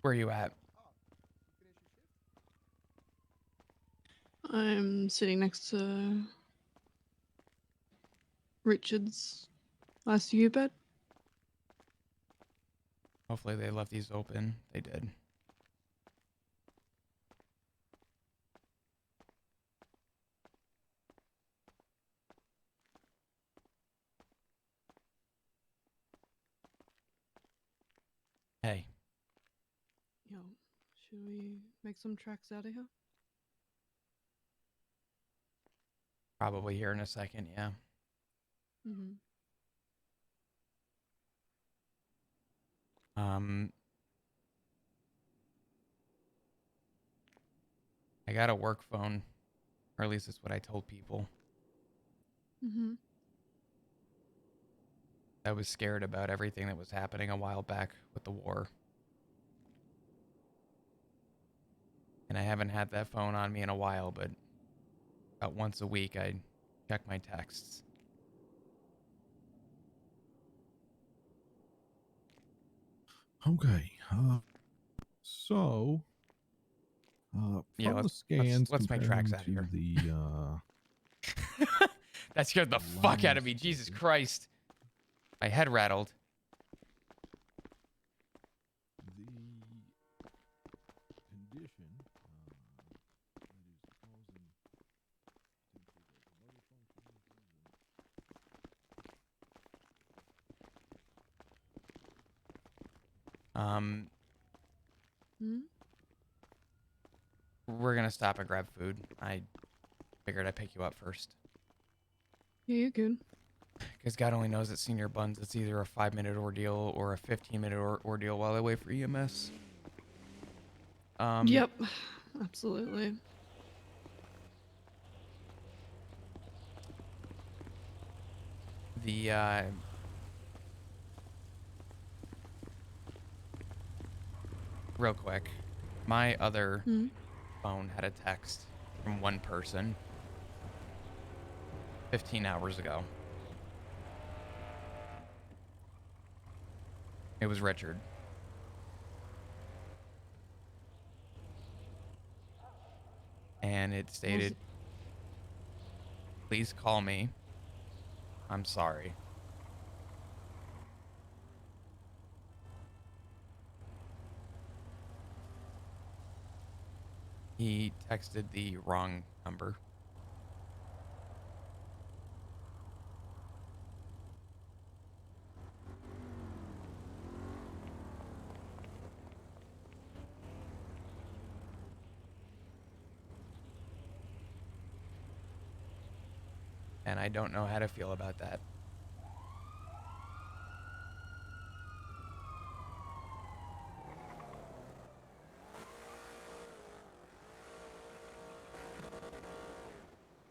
Where are you at? I'm sitting next to Richard's ICU bed. Hopefully they left these open. They did. Hey, Yo, should we make some tracks out of here? probably here in a second, yeah. Mm-hmm. Um, I got a work phone, or at least that's what I told people. Mm-hmm. I was scared about everything that was happening a while back with the war. And I haven't had that phone on me in a while, but about once a week I check my texts. Okay. So, Yeah, from the let's scans let's make tracks comparing out of to here. the That scared the fuck out of last me. Jesus visit, Christ. My head rattled. the condition that is causing potentially those motor Um, Hmm. we're gonna stop and grab food. I figured I'd pick you up first. Yeah, you're good. Because God only knows at Senior Buns, it's either a 5-minute ordeal or a 15-minute ordeal while I wait for EMS. Um, Yep, absolutely. the, real quick, my other Hmm. phone had a text from one person 15 hours ago. It was Richard. And it Was stated, please call me. I'm sorry. He texted the wrong number. And I don't know how to feel about that.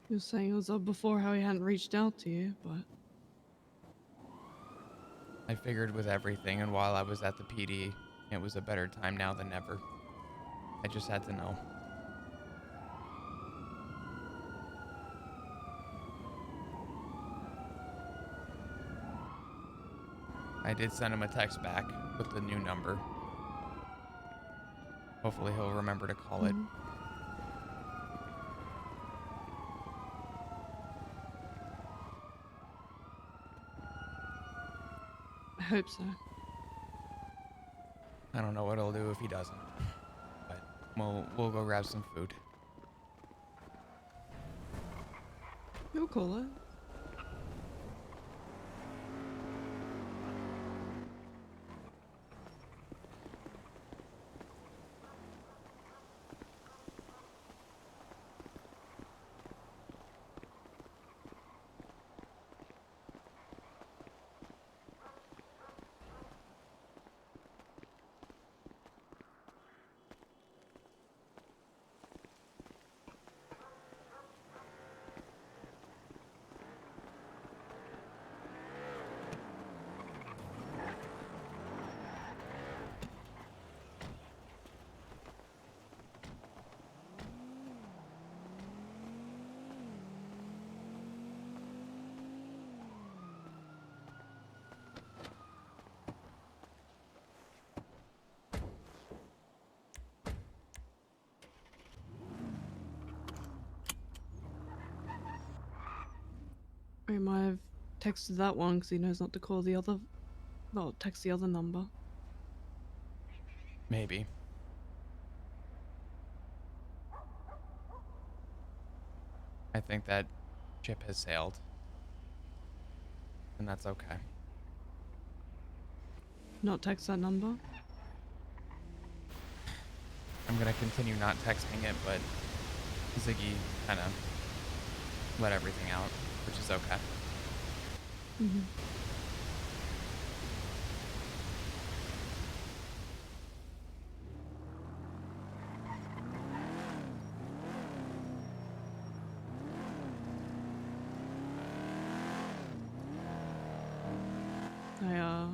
he was saying it was up before how he hadn't reached out to you, but I figured with everything, and while I was at the PD, it was a better time now than ever. I just had to know. I did send him a text back with the new number. Hopefully he'll remember to call it. mhm. I hope so. I don't know what he'll do if he doesn't. But we'll go grab some food. You'll call it. Or he might have texted that one because he knows not to call the other. Well, text the other number. Maybe. I think that ship has sailed. And that's okay. Not text that number. I'm gonna continue not texting it, but Ziggy kind of let everything out, which is okay. Mm-hmm.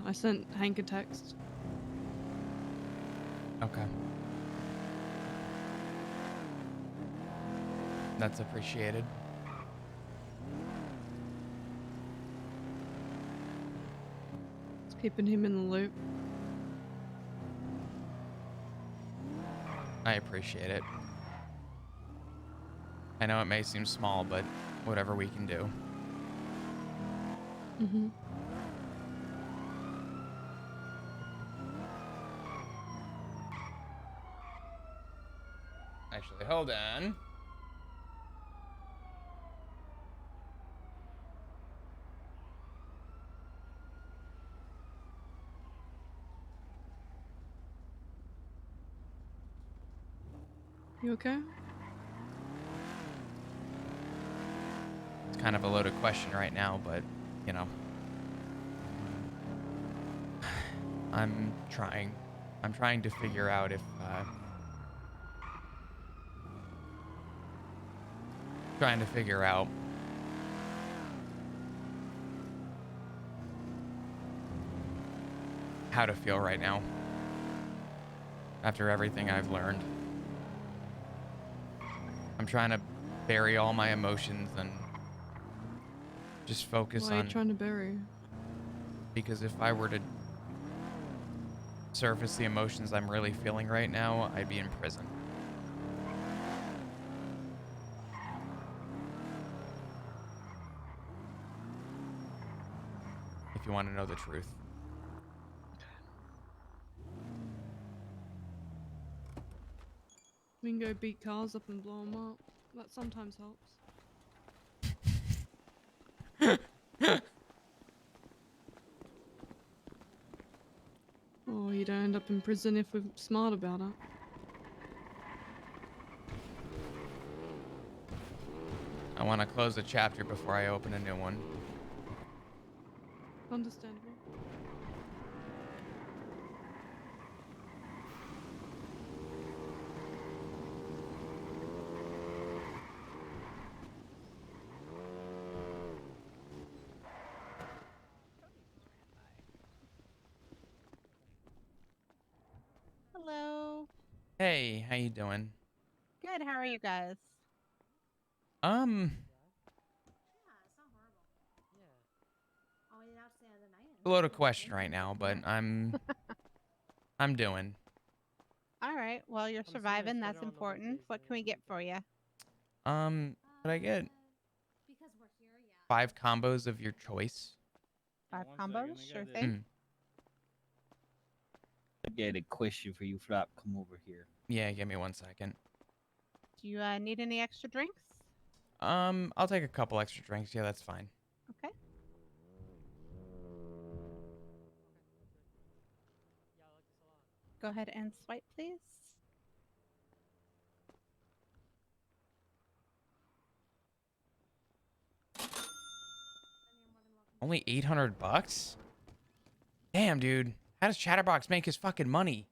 I sent Hank a text. Okay. That's appreciated. It's keeping him in the loop. I appreciate it. I know it may seem small, but whatever we can do. Mm-hmm. Actually, hold on. You okay? It's kind of a loaded question right now, but, you know. I'm trying. I'm trying to figure out if, trying to figure out how to feel right now after everything I've learned. I'm trying to bury all my emotions and just focus Why are you on, trying to bury? because if I were to surface the emotions I'm really feeling right now, I'd be in prison. If you want to know the truth. We can go beat cars up and blow them up. That sometimes helps. Or you don't end up in prison if we're smart about it. I want to close a chapter before I open a new one. Understandable. Hello. Hey, how you doing? Good. How are you guys? Um, a loaded question right now, but I'm doing. All right. Well, you're surviving. That's important. What can we get for you? Could I get 5 combos of your choice? 5 combos? Sure thing. Mm. I got a question for you, Flop. Come over here. Yeah, give me 1 second. Do you need any extra drinks? I'll take a couple extra drinks. Yeah, that's fine. Okay. Go ahead and swipe, please. Only $800? Damn, dude. How does Chatterbox make his fucking money?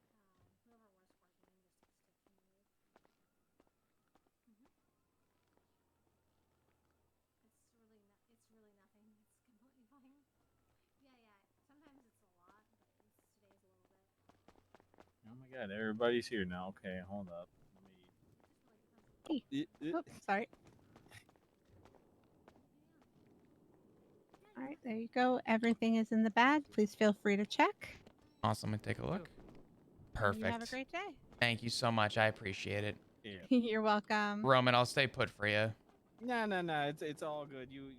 Oh my God, everybody's here now. Okay, hold up. Hey. Oops, sorry. All right, there you go. Everything is in the bag. Please feel free to check. Awesome. Let me take a look. And you have a Perfect. great day. Thank you so much. I appreciate it. Yeah. You're welcome. Roman, I'll stay put for you. No. It's all good. You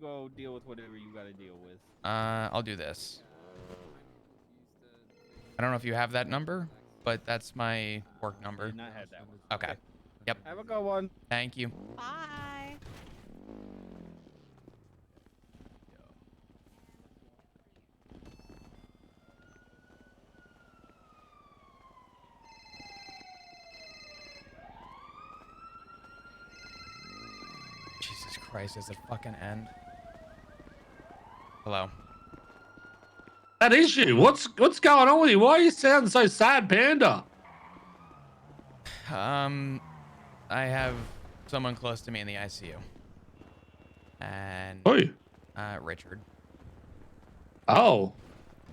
go deal with whatever you gotta deal with. I'll do this. I don't know if you have that number, but that's my work number. Did not have that one. Okay. Yep. Have a good one. Thank you. Bye. Jesus Christ, does it fucking end? Hello. That issue. What's going on with you? Why are you sounding so sad, Panda? I have someone close to me in the ICU. And Who? Richard. Oh.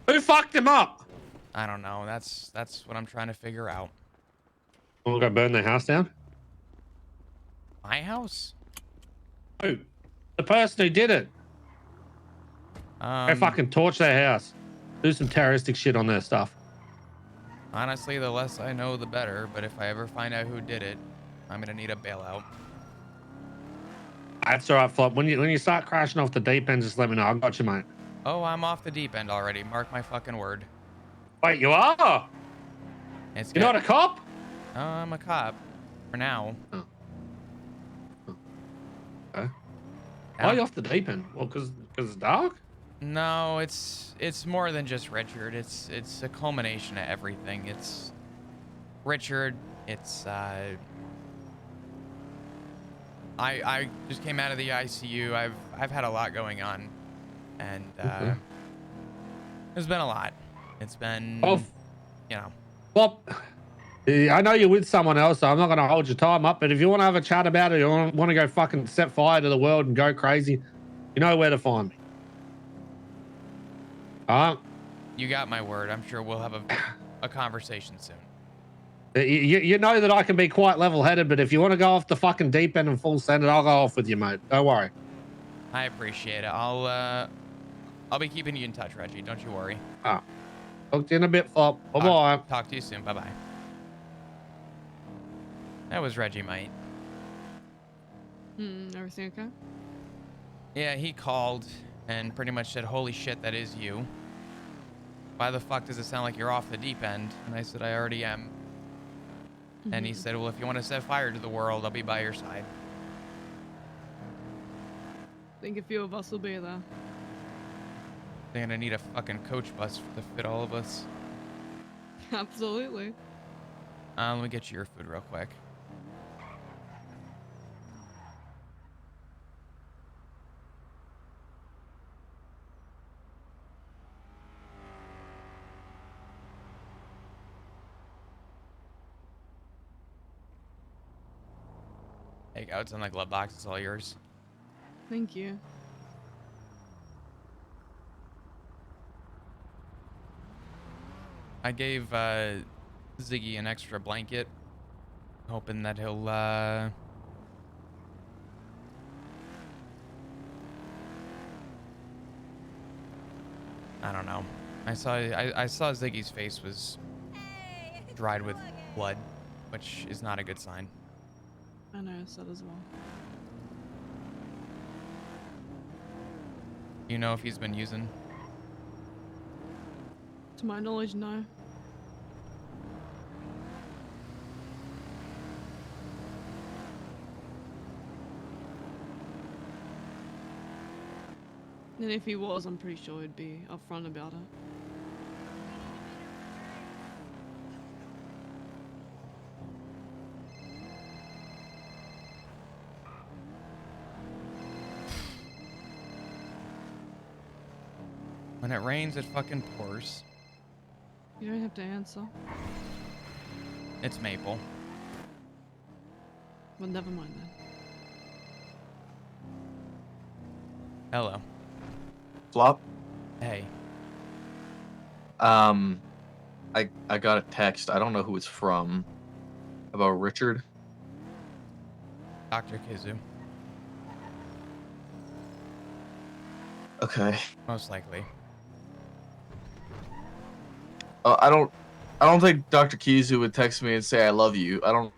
Who fucked him up? I don't know. That's what I'm trying to figure out. We'll go burn their house down? My house? Who? The person who did it. Go fucking torch their house. Do some terroristic shit on their stuff. Honestly, the less I know, the better. But if I ever find out who did it, I'm gonna need a bailout. That's all right, Flop. When you start crashing off the deep end, just let me know. I got you, mate. Oh, I'm off the deep end already. Mark my fucking word. Wait, you are? It's You're not a cop? I'm a cop. For now. Oh. Okay. Why are you off the deep end? Well, because it's dark? No, it's more than just Richard. It's a culmination of everything. It's Richard. It's I just came out of the ICU. I've had a lot going on, and Okay. there's been a lot. It's been, Oh, you know. well, I know you're with someone else, so I'm not going to hold your time up. But if you want to have a chat about it, you want to go fucking set fire to the world and go crazy, you know where to find me. You got my word. I'm sure we'll have a conversation soon. You know that I can be quite level-headed, but if you want to go off the fucking deep end and full send it, I'll go off with you, mate. Don't worry. I appreciate it. I'll be keeping you in touch, Reggie. Don't you worry. Talk to you in a bit, Flop. Bye-bye. Talk to you soon. Bye-bye. That was Reggie, mate. Everything okay? Yeah, he called and pretty much said, "Holy shit, that is you. Why the fuck does it sound like you're off the deep end?" And I said, "I already am." And he said, "Well, if you want to set fire to the world, I'll be by your side." Think a few of us will be there. They're gonna need a fucking coach bus to fit all of us. Absolutely. Let me get you your food real quick. There you go. It's in the glove box. It's all yours. Thank you. I gave Ziggy an extra blanket, hoping that he'll I don't know. I saw Ziggy's face was dried with blood, which is not a good sign. I noticed that as well. You know if he's been using? To my knowledge, no. And if he was, I'm pretty sure he'd be upfront about it. When it rains, it fucking pours. You don't have to answer. It's Maple. Well, never mind then. Hello. Flop. Hey. I got a text. I don't know who it's from. About Richard. Dr. Kizu. Okay. Most likely. I don't think Dr. Kizu would text me and say I love you. I don't.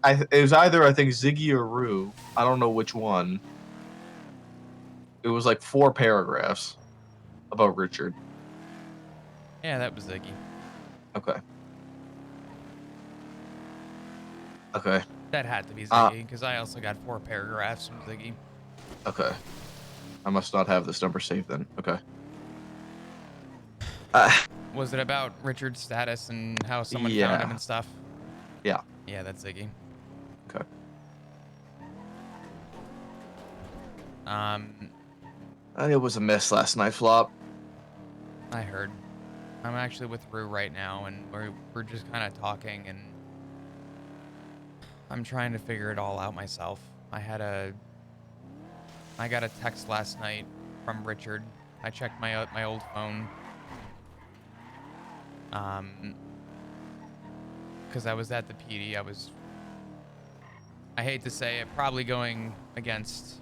it was either I think Ziggy or Rue. I don't know which one. It was like 4 paragraphs about Richard. Yeah, that was Ziggy. Okay. Okay. That had to be Ziggy, because I also got 4 paragraphs from Ziggy. Okay. I must not have this number saved then. Okay. Was it about Richard's status and how someone found him Yeah. and stuff? Yeah. Yeah, that's Ziggy. Okay. It was a miss last night, Flop. I heard. I'm actually with Rue right now, and we're just kind of talking, and I'm trying to figure it all out myself. I got a text last night from Richard. I checked my old phone. Because I was at the PD. I hate to say it, probably going against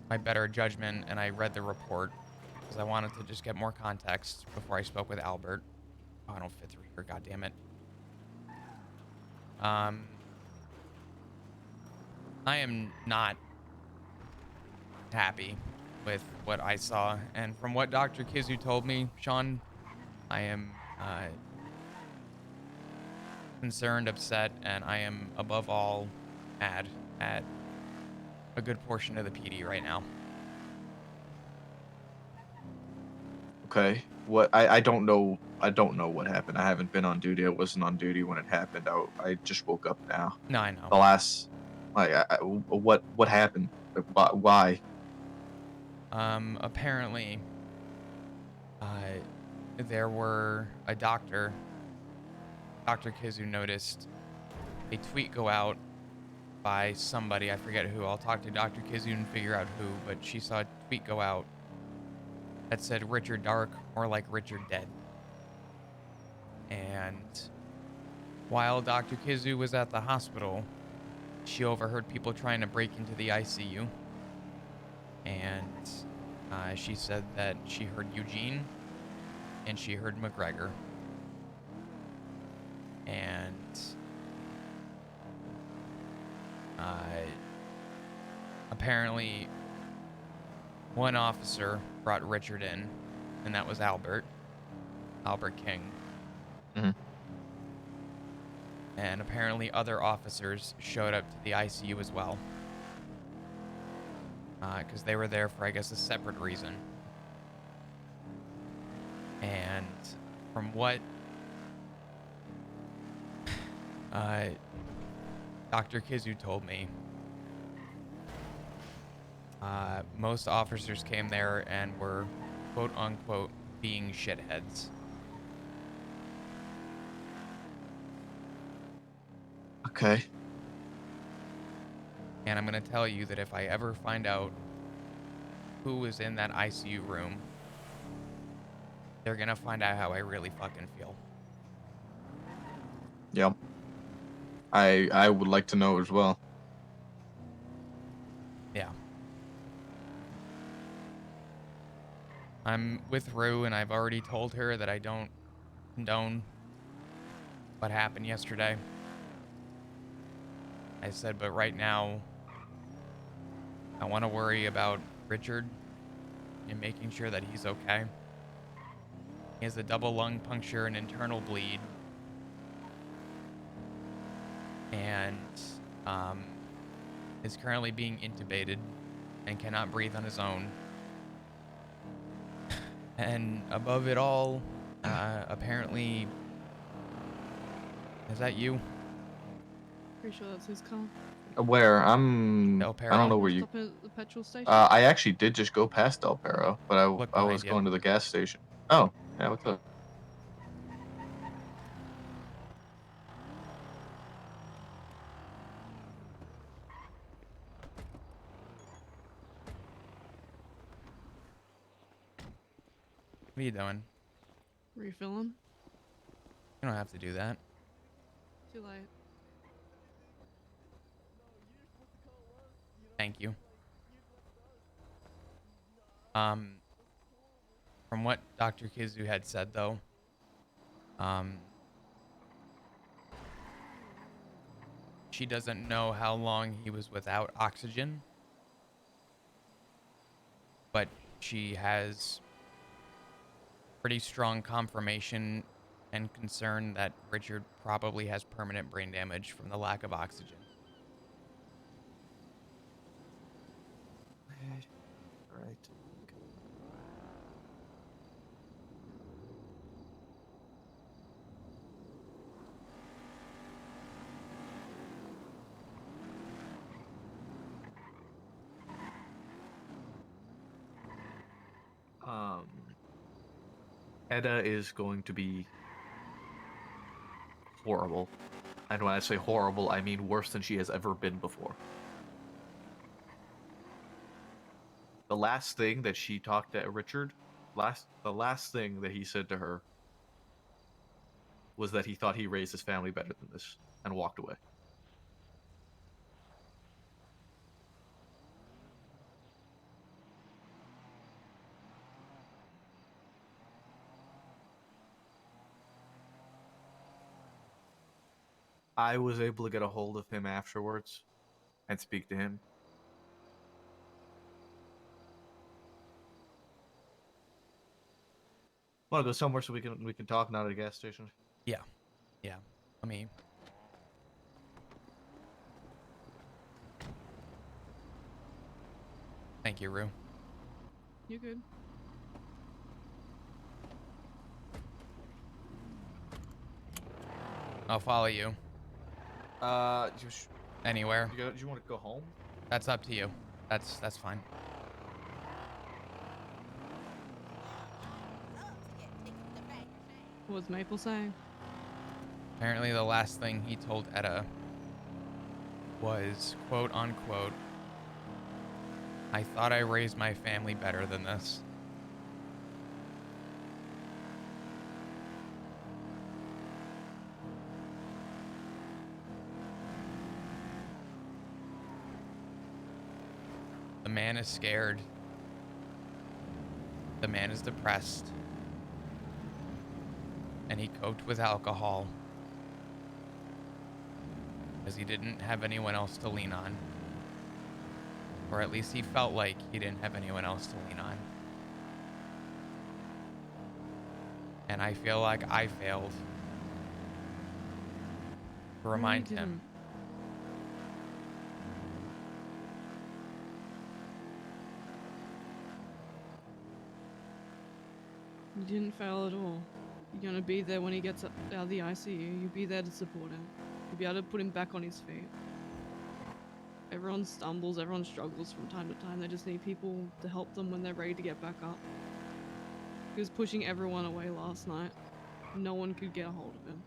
my better judgment, and I read the report because I wanted to just get more context before I spoke with Albert. Oh, I don't fit through here, goddammit. I am not happy with what I saw, and from what Dr. Kizu told me, Sean, I am concerned, upset, and I am above all mad at a good portion of the PD right now. Okay. What? I don't know. I don't know what happened. I haven't been on duty. I wasn't on duty when it happened. I just woke up now. No, I know. The last, what happened? Like, why? Apparently, there were a Dr. Kizu noticed a tweet go out by somebody, I forget who. I'll talk to Dr. Kizu and figure out who, but she saw a tweet go out that said Richard Dark, more like Richard Dead. And while Dr. Kizu was at the hospital, she overheard people trying to break into the ICU. And she said that she heard Eugene and she heard McGregor. And apparently one officer brought Richard in, and that was Albert King. Mm-hmm. And apparently other officers showed up to the ICU as well, because they were there for, I guess, a separate reason. And from what Dr. Kizu told me, most officers came there and were quote unquote being shitheads. Okay. And I'm gonna tell you that if I ever find out who was in that ICU room, they're gonna find out how I really fucking feel. Yep. I would like to know as well. Yeah. I'm with Rue, and I've already told her that I don't condone what happened yesterday. I said, but right now, I want to worry about Richard and making sure that he's okay. He has a double lung puncture and internal bleed. And is currently being intubated and cannot breathe on his own. And above it all, apparently, is that you? Pretty sure that's his car. Where? I Del Perro. don't know where you. Stop at the petrol station. I actually did just go past Del Perro, but Look I behind was you. going to the gas station. Oh, yeah, what's up? What are you doing? Refilling. You don't have to do that. Too late. Thank you. From what Dr. Kizu had said, though, she doesn't know how long he was without oxygen, but she has pretty strong confirmation and concern that Richard probably has permanent brain damage from the lack of oxygen. All right. Edda is going to be horrible. And when I say horrible, I mean worse than she has ever been before. The last thing that she talked to Richard, the last thing that he said to her was that he thought he raised his family better than this and walked away. I was able to get a hold of him afterwards and speak to him. Want to go somewhere so we can talk, not at a gas station? Yeah. Let me. Thank you, Rue. You're good. I'll follow you anywhere. Do you want to go home? That's up to you. That's fine. What was Maple saying? Apparently the last thing he told Etta was, quote unquote, "I thought I raised my family better than this." The man is scared. The man is depressed. And he coped with alcohol because he didn't have anyone else to lean on. Or at least he felt like he didn't have anyone else to lean on. And I feel like I failed to remind you him. didn't. You didn't fail at all. You're gonna be there when he gets out of the ICU. You'll be there to support him. You'll be able to put him back on his feet. Everyone stumbles, everyone struggles from time to time. They just need people to help them when they're ready to get back up. He was pushing everyone away last night. No one could get a hold of him.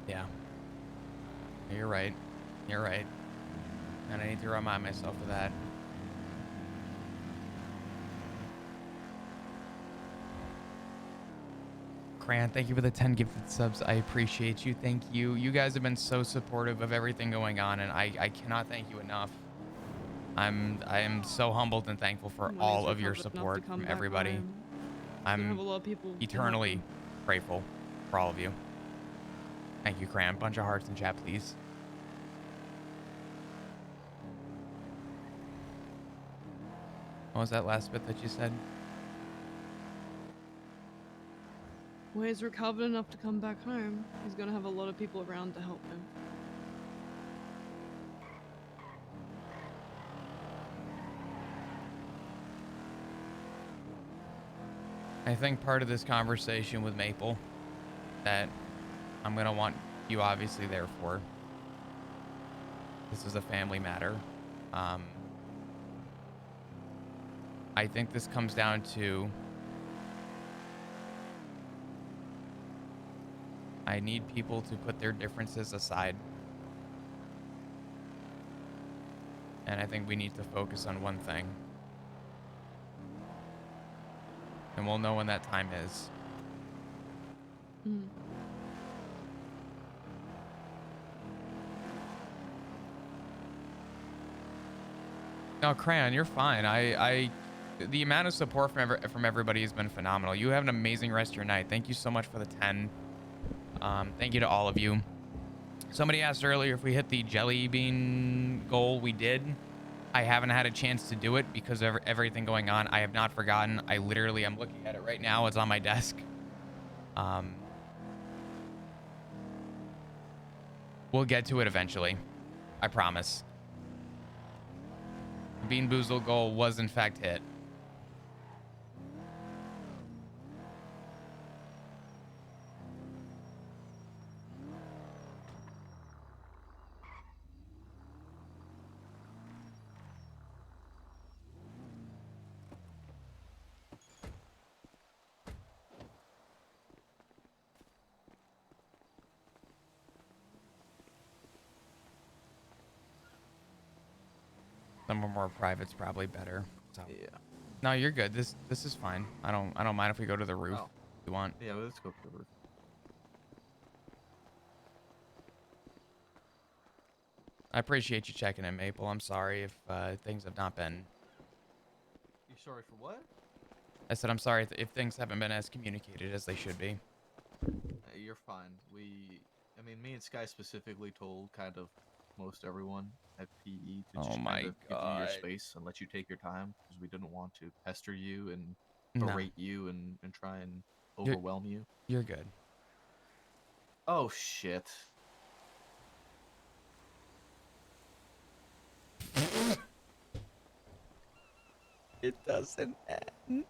Yeah. You're right. You're right. And I need to remind myself of that. Cran, thank you for the 10 gifted subs. I appreciate you. Thank you. You guys have been so supportive of everything going on, and I cannot thank you enough. I am so humbled and thankful for Money's all of your recovered enough to support come from back everybody. home. You have I'm a lot of people to help eternally him. grateful for all of you. Thank you, Cran. Bunch of hearts in chat, please. What was that last bit that you said? When he's recovered enough to come back home, he's gonna have a lot of people around to help him. I think part of this conversation with Maple that I'm going to want you obviously there for. This is a family matter. I think this comes down to I need people to put their differences aside. And I think we need to focus on one thing. And we'll know when that time is. Mm. No, Crayon, you're fine. The amount of support from everybody has been phenomenal. You have an amazing rest of your night. Thank you so much for the 10. Thank you to all of you. Somebody asked earlier if we hit the jelly bean goal. We did. I haven't had a chance to do it because of everything going on. I have not forgotten. I literally am looking at it right now. It's on my desk. We'll get to it eventually. I promise. The Bean Boozle goal was in fact hit. Some are more private's probably better. So. Yeah. No, you're good. This is fine. I don't mind if we go to the roof. Oh. If you want? Yeah, let's go to the roof. I appreciate you checking in, Maple. I'm sorry if things have not been. You sorry for what? I said I'm sorry if things haven't been as communicated as they should be. You're fine. I mean, me and Sky specifically told kind of most everyone at PE to just kind of give you your space and let you take your time because we didn't want to pester you and berate you and try and overwhelm you. You're good. Oh, shit. It doesn't end.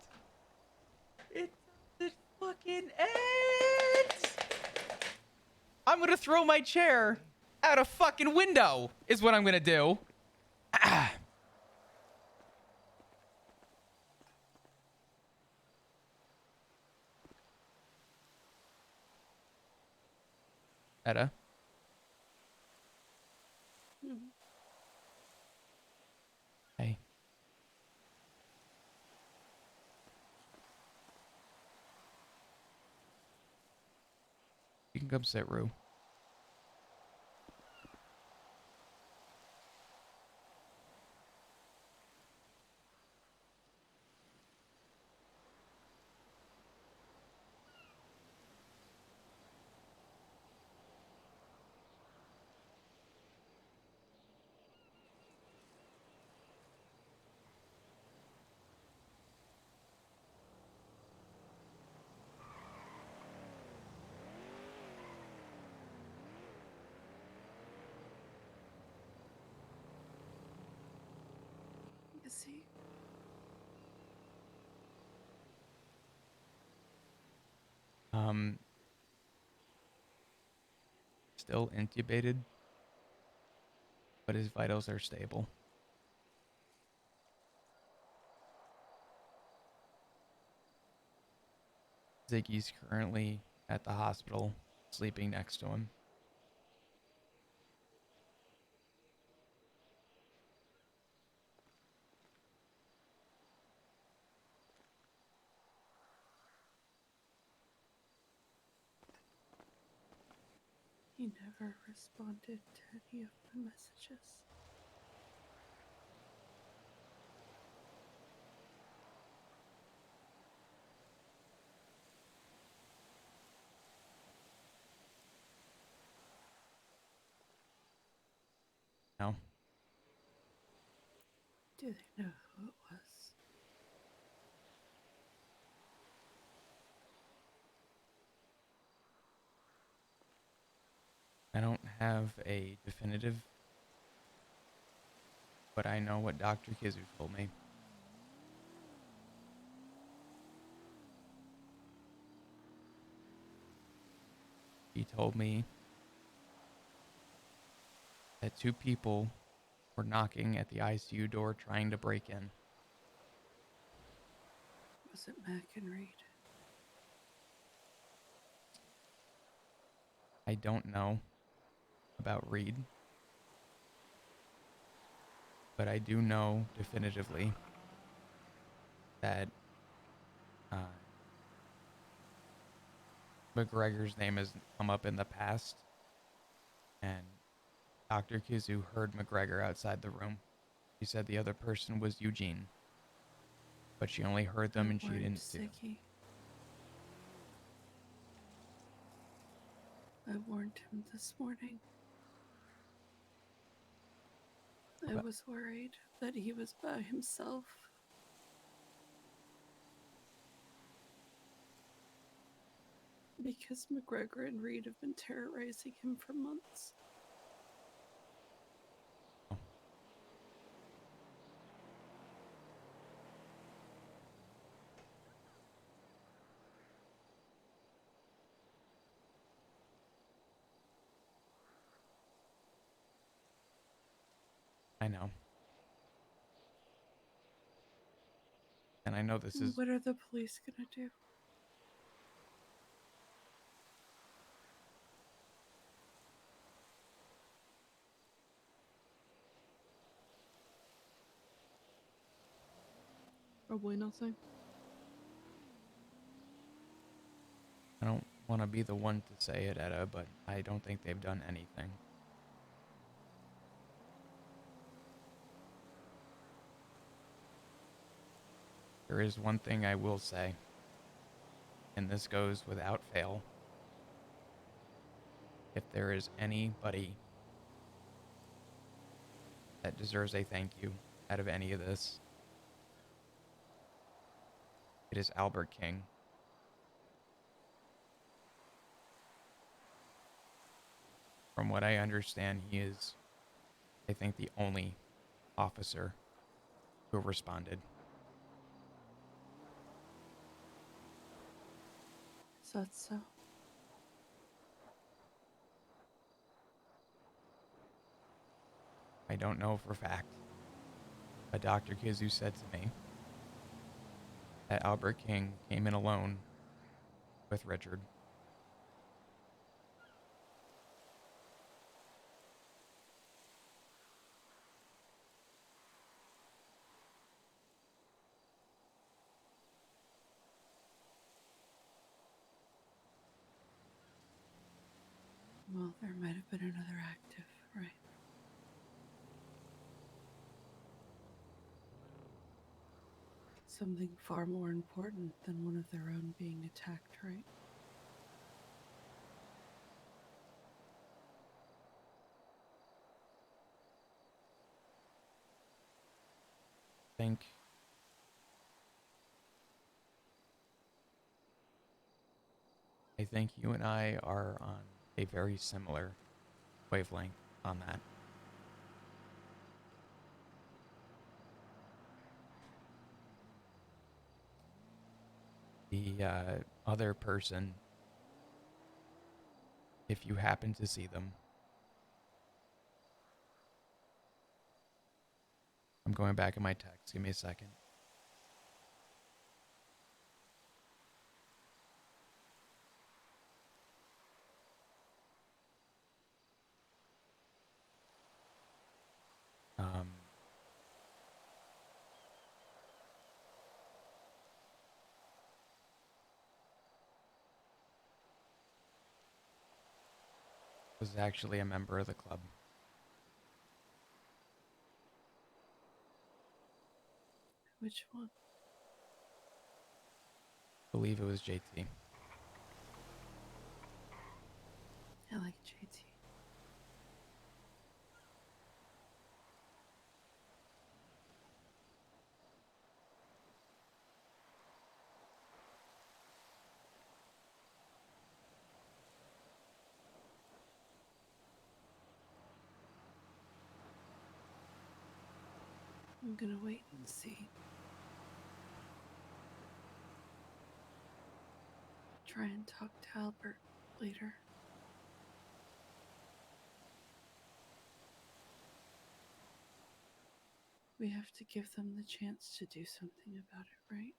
It doesn't fucking end. I'm gonna throw my chair out a fucking window is what I'm gonna do. Ah. Etta? Hey. You can come sit, Rue. Is he? Still intubated, but his vitals are stable. Ziggy's currently at the hospital, sleeping next to him. He never responded to any of my messages. No. Do they know who it was? I don't have a definitive, but I know what Dr. Kizu told me. He told me that 2 people were knocking at the ICU door trying to break in. Was it Mac and Reed? I don't know about Reed, but I do know definitively that McGregor's name has come up in the past, and Dr. Kizu heard McGregor outside the room. She said the other person was Eugene, but she only heard them and she didn't see them. I warned him this morning. I was worried that he was by himself. Because McGregor and Reed have been terrorizing him for months. I know. And I know this is... What are the police gonna do? Probably nothing. I don't want to be the one to say it, Etta, but I don't think they've done anything. There is one thing I will say, and this goes without fail. If there is anybody that deserves a thank you out of any of this, it is Albert King. From what I understand, he is, I think, the only officer who responded. Is that so? I don't know for a fact, but Dr. Kizu said to me that Albert King came in alone with Richard. Well, there might have been another active, right? Something far more important than one of their own being attacked, right? I think you and I are on a very similar wavelength on that. The other person, if you happen to see them, I'm going back in my text. Give me a second. Was actually a member of the club. Which one? I believe it was JT. I like JT. I'm gonna wait and see. Try and talk to Albert later. We have to give them the chance to do something about it, right?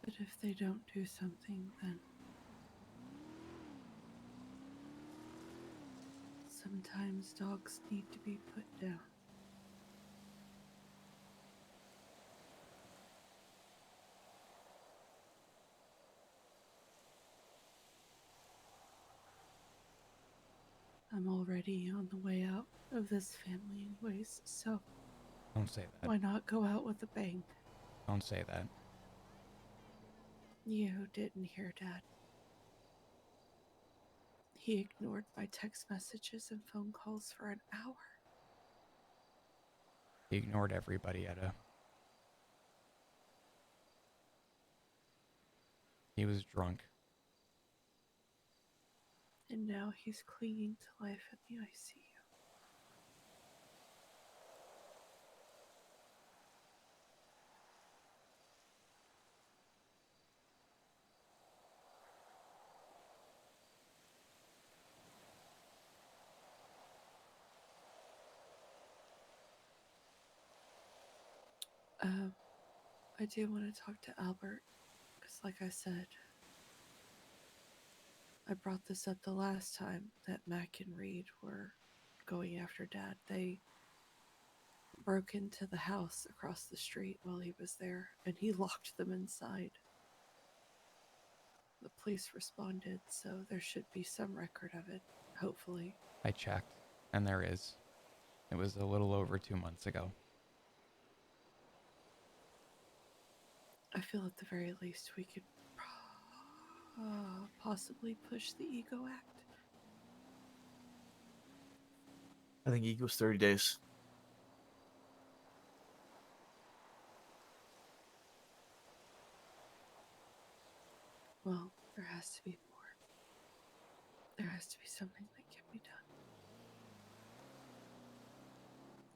But if they don't do something, then sometimes dogs need to be put down. I'm already on the way out of this family anyways, so Don't say that. why not go out with a bang? Don't say that. You didn't hear Dad. He ignored my text messages and phone calls for an hour. He ignored everybody, Etta. He was drunk. And now he's clinging to life in the ICU. I do want to talk to Albert, because like I said, I brought this up the last time that Mac and Reed were going after Dad. They broke into the house across the street while he was there, and he locked them inside. The police responded, so there should be some record of it, hopefully. I checked, and there is. It was a little over 2 months ago. I feel at the very least we could possibly push the ego act. I think ego's 30 days. Well, there has to be more. There has to be something that can be done.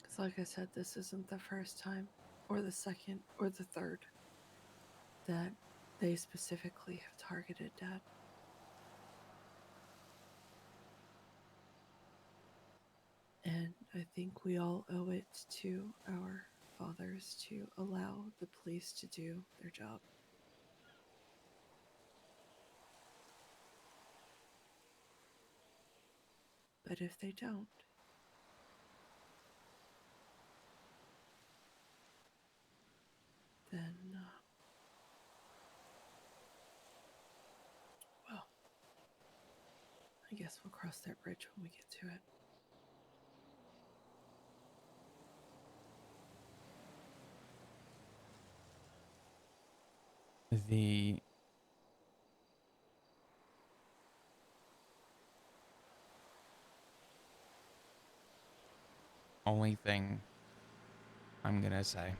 Because like I said, this isn't the first time, or the second, or the third, that they specifically have targeted Dad. And I think we all owe it to our fathers to allow the police to do their job. But if they don't, then, well, I guess we'll cross that bridge when we get to it. The only thing I'm gonna say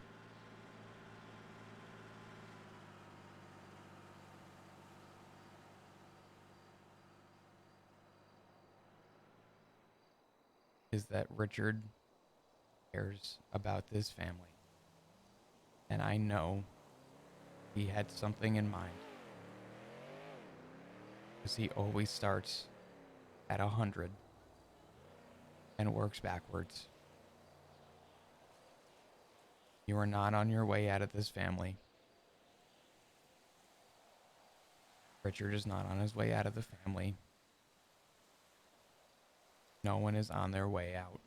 is that Richard cares about this family. And I know he had something in mind. Because he always starts at 100 and works backwards. You are not on your way out of this family. Richard is not on his way out of the family. No one is on their way out.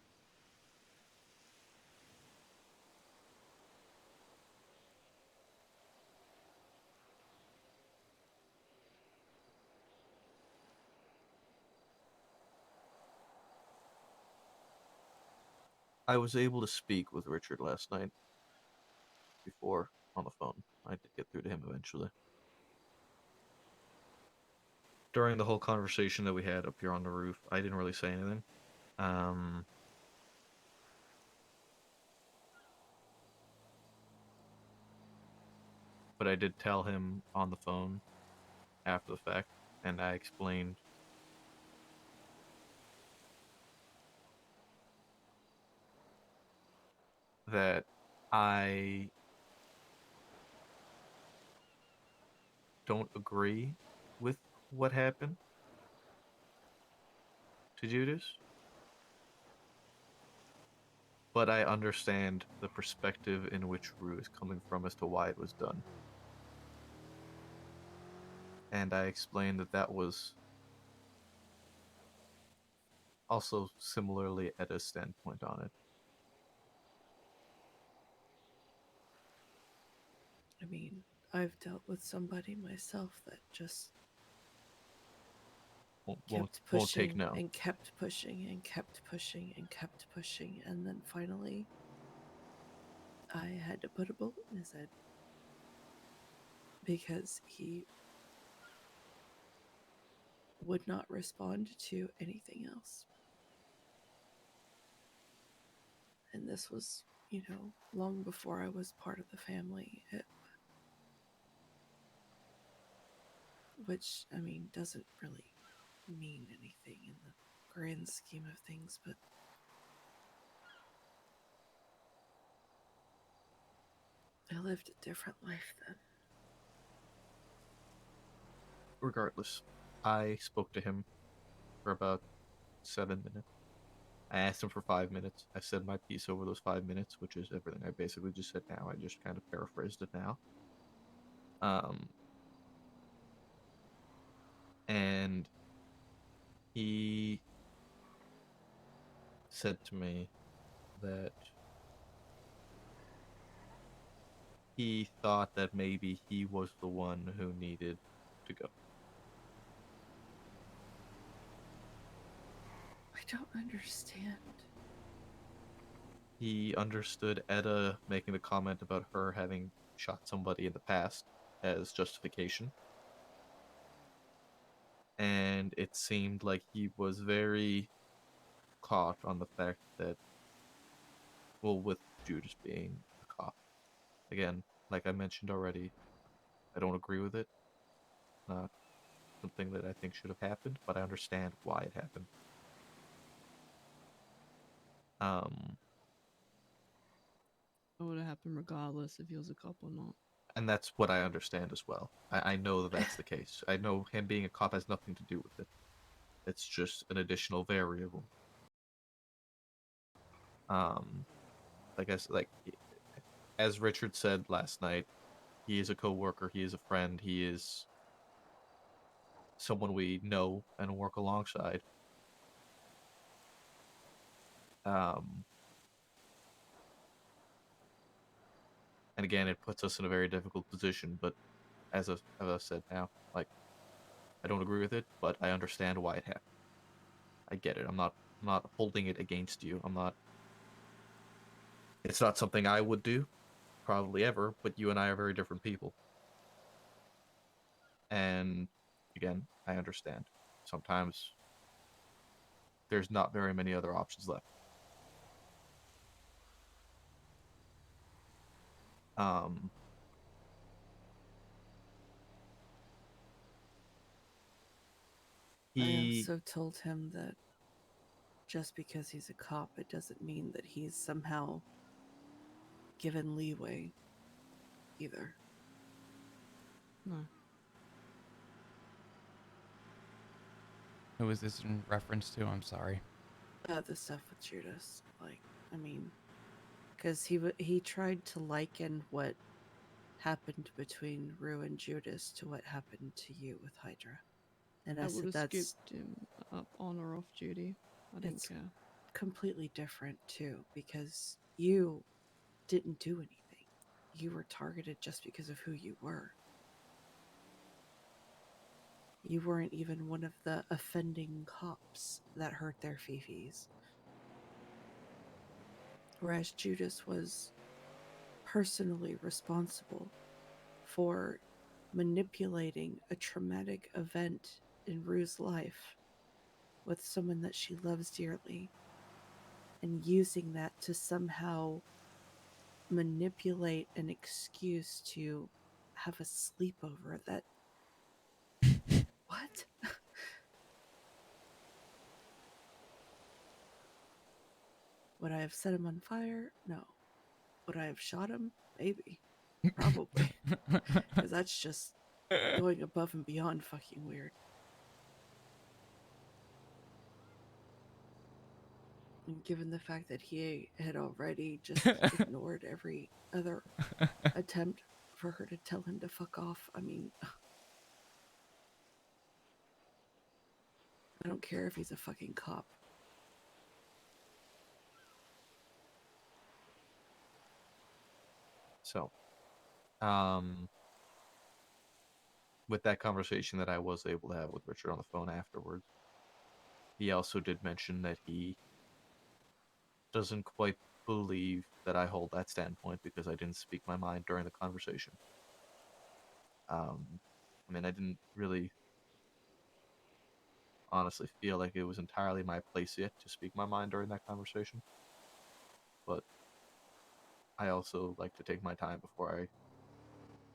I was able to speak with Richard last night before on the phone. I did get through to him eventually. During the whole conversation that we had up here on the roof, I didn't really say anything. But I did tell him on the phone after the fact, and I explained that I don't agree with what happened to Judas, but I understand the perspective in which Rue is coming from as to why it was done. And I explained that that was also similarly Edda's standpoint on it. I mean, I've dealt with somebody myself that just kept Won't take pushing no. and kept pushing and kept pushing and kept pushing, and then finally I had to put a bullet in his head. because he would not respond to anything else. And this was, long before I was part of the family. Which, I mean, doesn't really mean anything in the grand scheme of things, but I lived a different life then. Regardless, I spoke to him for about 7 minutes. I asked him for 5 minutes. I said my piece over those 5 minutes, which is everything I basically just said now. I just kind of paraphrased it now. And he said to me that he thought that maybe he was the one who needed to go. I don't understand. He understood Etta making the comment about her having shot somebody in the past as justification. And it seemed like he was very caught on the fact that, well, with Judas being a cop. Again, like I mentioned already, I don't agree with it. Not something that I think should have happened, but I understand why it happened. It would have happened regardless if he was a cop or not. And that's what I understand as well. I know that that's the case. I know him being a cop has nothing to do with it. It's just an additional variable. I guess, like, as Richard said last night, he is a coworker, he is a friend, he is someone we know and work alongside. And again, it puts us in a very difficult position, but as I said now, like, I don't agree with it, but I understand why it happened. I get it. I'm not holding it against you. It's not something I would do, probably ever, but you and I are very different people. And again, I understand. Sometimes there's not very many other options left. I also told him that just because he's a cop, it doesn't mean that he's somehow given leeway either. No. Who is this in reference to? I'm sorry. The stuff with Judas, because he tried to liken what happened between Rue and Judas to what happened to you with Hydra, and I would said have that's skipped him up on or off duty. I didn't care. completely different too, because you didn't do anything. You were targeted just because of who you were. You weren't even one of the offending cops that hurt their fifis. Whereas Judas was personally responsible for manipulating a traumatic event in Rue's life with someone that she loves dearly and using that to somehow manipulate an excuse to have a sleepover that... What? Would I have set him on fire? No. Would I have shot him? Maybe. Probably. Because that's just going above and beyond fucking weird. And given the fact that he had already just ignored every other attempt for her to tell him to fuck off, I mean, I don't care if he's a fucking cop. So, with that conversation that I was able to have with Richard on the phone afterwards, he also did mention that he doesn't quite believe that I hold that standpoint because I didn't speak my mind during the conversation. I mean, I didn't really honestly feel like it was entirely my place yet to speak my mind during that conversation. But I also like to take my time before I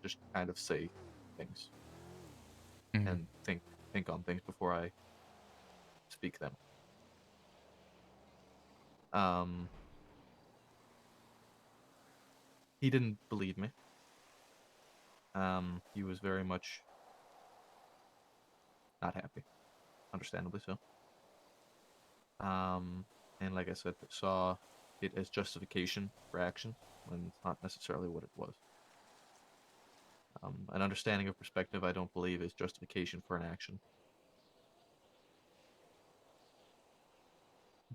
just kind of say things and think on things before I speak them. He didn't believe me. He was very much not happy, understandably so. And like I said, saw it as justification for action when it's not necessarily what it was. An understanding of perspective, I don't believe, is justification for an action.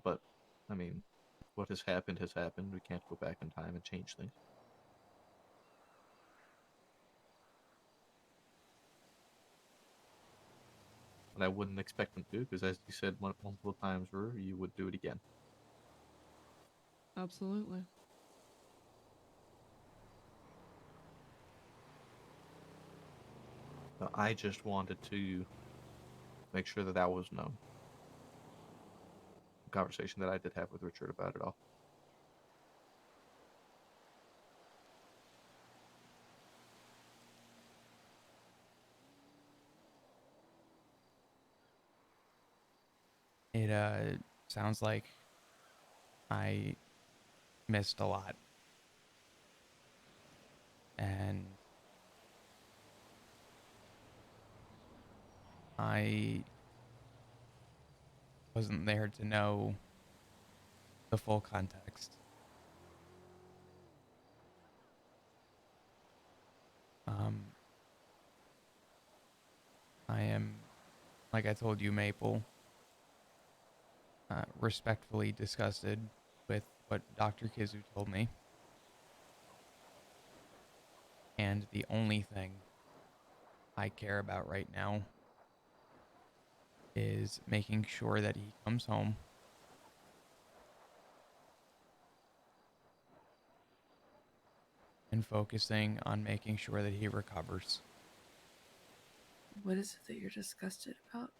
But, I mean, what has happened has happened. We can't go back in time and change things. And I wouldn't expect him to, because as you said multiple times, Rue, you would do it again. Absolutely. So I just wanted to make sure that that was known. The conversation that I did have with Richard about it all. It sounds like I missed a lot. And I wasn't there to know the full context. I am, like I told you, Maple, respectfully disgusted with what Dr. Kizu told me. And the only thing I care about right now is making sure that he comes home and focusing on making sure that he recovers. What is it that you're disgusted about?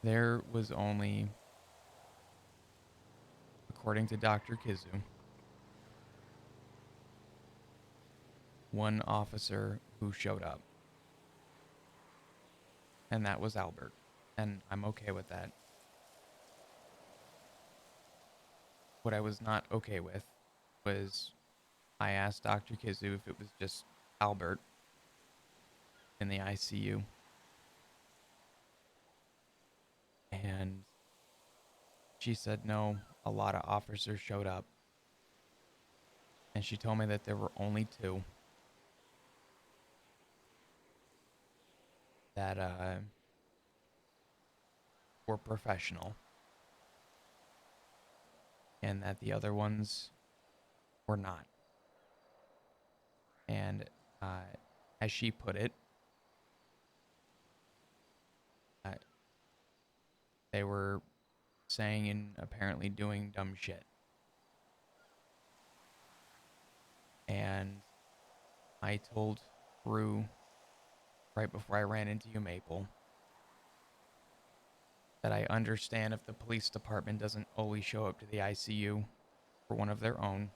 There was only, according to Dr. Kizu, one officer who showed up. And that was Albert. And I'm okay with that. What I was not okay with was I asked Dr. Kizu if it was just Albert in the ICU. And she said no, a lot of officers showed up. And she told me that there were only two that were professional. And that the other ones were not. And as she put it, they were saying and apparently doing dumb shit. And I told Rue right before I ran into you, Maple, that I understand if the police department doesn't always show up to the ICU for one of their own,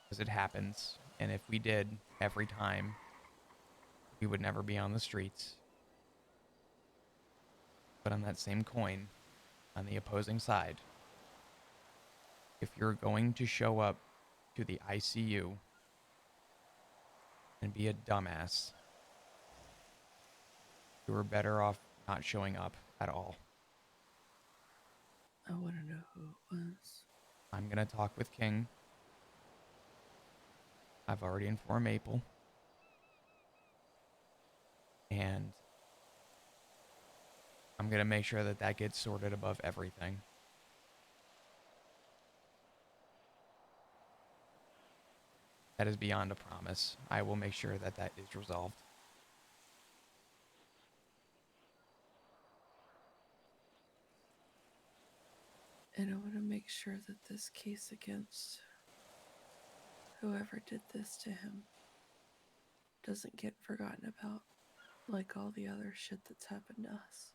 because it happens, and if we did every time, we would never be on the streets. But on that same coin, on the opposing side, if you're going to show up to the ICU and be a dumbass, you were better off not showing up at all. I want to know who it was. I'm going to talk with King. I've already informed Maple. And I'm going to make sure that that gets sorted above everything. That is beyond a promise. I will make sure that that is resolved. And I want to make sure that this case against whoever did this to him doesn't get forgotten about like all the other shit that's happened to us.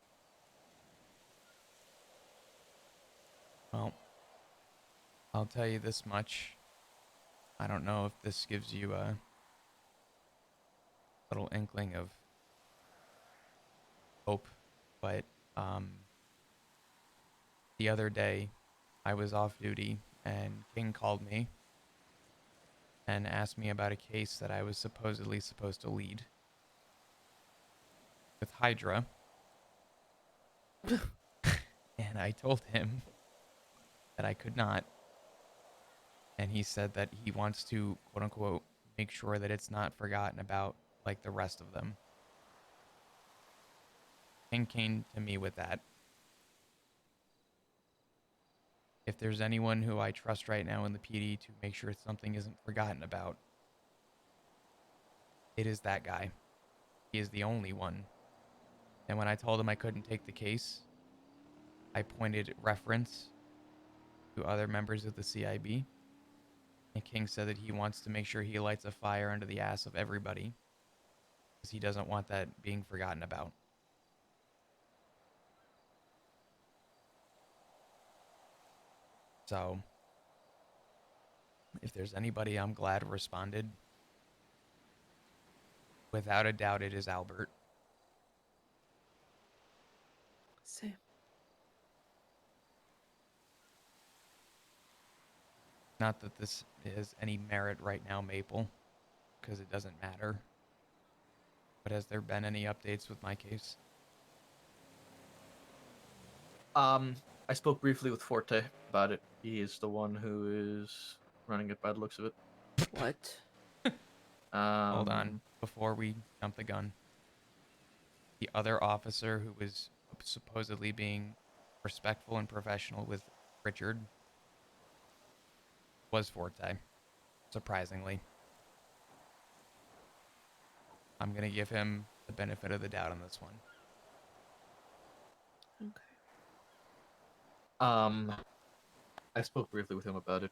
Well, I'll tell you this much. I don't know if this gives you a little inkling of hope, but the other day I was off duty and King called me and asked me about a case that I was supposedly supposed to lead with Hydra. And I told him that I could not. And he said that he wants to, quote unquote, make sure that it's not forgotten about like the rest of them. King came to me with that. If there's anyone who I trust right now in the PD to make sure something isn't forgotten about, it is that guy. He is the only one. And when I told him I couldn't take the case, I pointed reference to other members of the CIB. And King said that he wants to make sure he lights a fire under the ass of everybody because he doesn't want that being forgotten about. So, if there's anybody I'm glad responded, without a doubt it is Albert. Same. Not that this has any merit right now, Maple, because it doesn't matter. But has there been any updates with my case? I spoke briefly with Forte about it. He is the one who is running it by the looks of it. What? Hold on, before we jump the gun. The other officer who was supposedly being respectful and professional with Richard was Forte, surprisingly. I'm going to give him the benefit of the doubt on this one. Okay. I spoke briefly with him about it.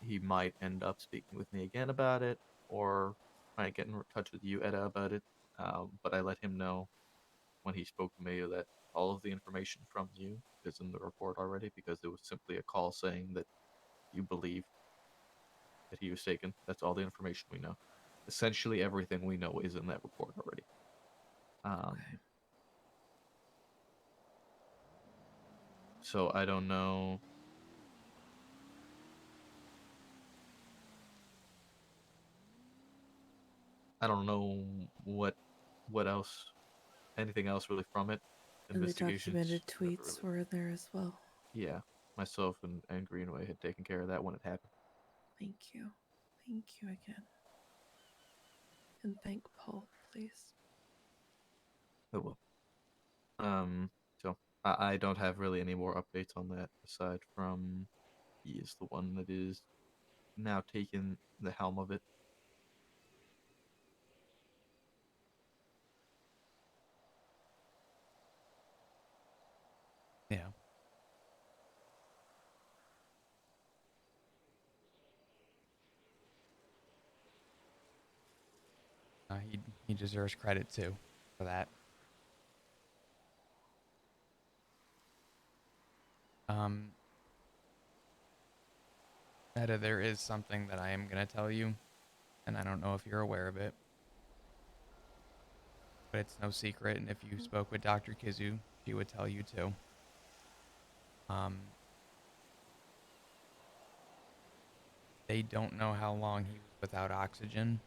He might end up speaking with me again about it, or might get in touch with you, Etta, about it. But I let him know when he spoke to me that all of the information from you is in the report already, because it was simply a call saying that you believed that he was taken. That's all the information we know. Essentially, everything we know is in that report already. Okay. So I don't know. I don't know what else, anything else really from it. And the Investigations documented never tweets really. were in there as well. Yeah, myself and Greenway had taken care of that when it happened. Thank you. Thank you again. And thank Paul, please. Oh well. So I don't have really any more updates on that aside from he is the one that is now taking the helm of it. Yeah. He deserves credit too for that. Etta, there is something that I am going to tell you, and I don't know if you're aware of it, but it's no secret, and if you spoke with Dr. Kizu, she would tell you too. They don't know how long he was without oxygen,